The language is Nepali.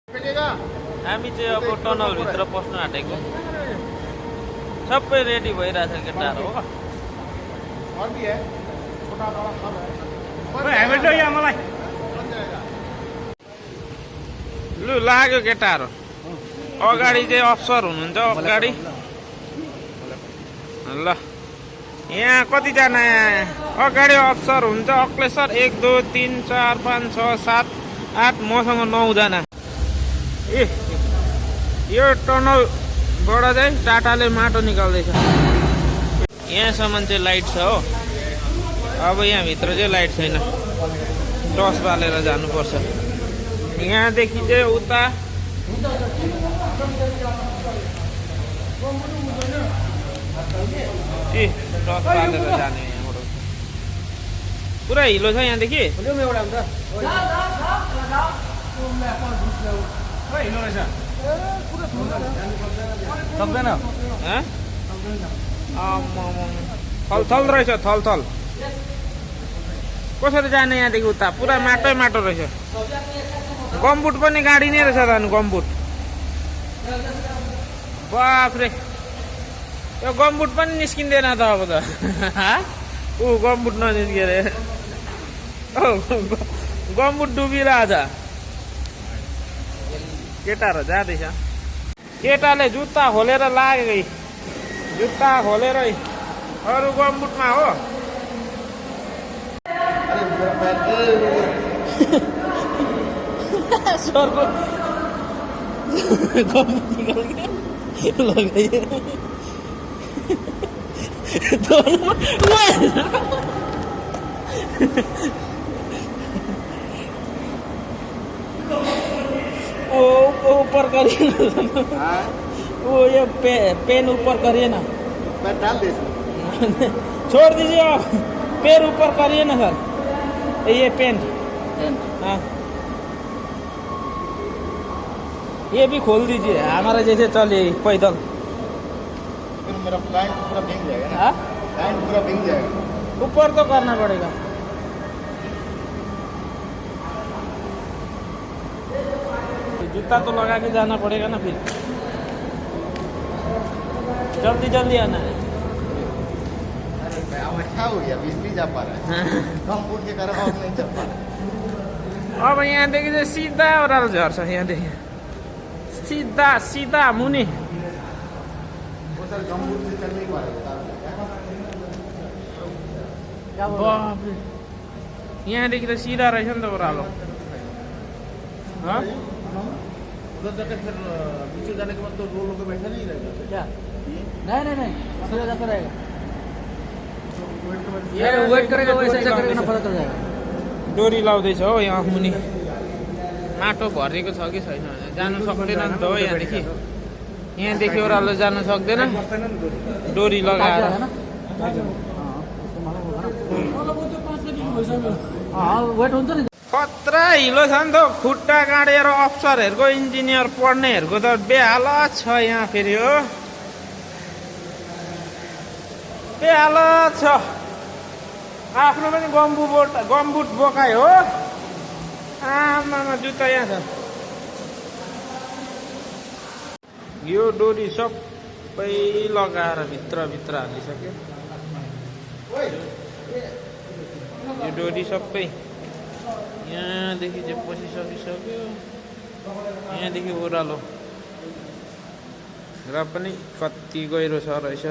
हामी चाहिँ अब टनलभित्र पस्न आँटेको सबै रेडी भइरहेछ केटाहरू हो लु लाग्यो केटाहरू अगाडि चाहिँ अफसर हुनुहुन्छ अगाडि ल यहाँ कतिजना अगाडि अफसर हुन्छ अक्लेसर 1 2 3 4 5 6 7 8 मसँग 9 जना ए यो टनलबाट चाहिँ टाटाले माटो निकाल्दैछ यहाँसम्म चाहिँ लाइट छ हो अब यहाँभित्र चाहिँ लाइट छैन टर्च बालेर जानुपर्छ यहाँदेखि चाहिँ उता ए टर्च बालेर जाने यहाँबाट पुरा हिलो छ यहाँदेखि सक्दैन थल रहेछ थल कसरी जाने यहाँदेखि उता पुरा माटै माटो रहेछ गम्बुट पनि गाडी नै रहेछ जानु गम्बुट बाफ्रे यो गम्बुट पनि निस्किँदैन त अब त ऊ गम्बुट ननिस्के अरे गम्बुट डुबिरहेछ केटाहरू जाँदैछ केटाले जुत्ता खोलेर लाग्यो जुत्ता खोलेर अरू गम्बुटमा हो सरको गम्बुट निकाल्यो लगाइयो ऊपर करिए ना वो ये पेन ऊपर करिए ना मैं डाल दे छोड़ दीजिए आप पैर ऊपर करिए ना सर ये पेन हाँ ये भी खोल दीजिए हमारा जैसे चले पैदल फिर मेरा पैंट पूरा भीग जाएगा ना हाँ पैंट पूरा भीग जाएगा ऊपर तो करना पड़ेगा जूता तो लगा के जाना पड़ेगा ना फिर जल्दी जल्दी आना है अब अच्छा हो गया बिजली जा पा रहा है कम फूट के कारण अब नहीं चल पा रहा अब यहाँदेखि चाहिँ सिधा ओह्रालो झर्छ यहाँदेखि सिधा सिधा मुनि वो सर कम फूट से चल नहीं पा रहा बाफ्रे यहाँदेखि त सिधा रहेछ नि त ओह्रालो उधर जाकर फिर पीछे जाने के बाद तो दो लोग बैठा नहीं रहेगा क्या नहीं सीधा जाता रहेगा ये वेट करेगा वैसे ऐसा करेगा ना पता चल जाएगा डोरी लाउँदैछ हो यहाँ मुनि माटो भरेको छ कि छैन जानु सक्दैन नि त हो यहाँदेखि ओह्रालो जानु सक्दैन डोरी लगाएर वेट हुन्छ नि खतरा हिलो छ नि त खुट्टा गाडेर अफसरहरूको इन्जिनियर पढ्नेहरूको त बेहालत छ यहाँ फेरि हो बेहालत छ आफ्नो पनि गम्बुट बोकायो हो आमामा जुत्ता यहाँ छ यो डोरी सबै लगाएर भित्र हालिसक्यो यो डोरी सबै यहाँदेखि चाहिँ पसिसकिसक्यो यहाँदेखि ओह्रालो र पनि कति गहिरो छ रहेछ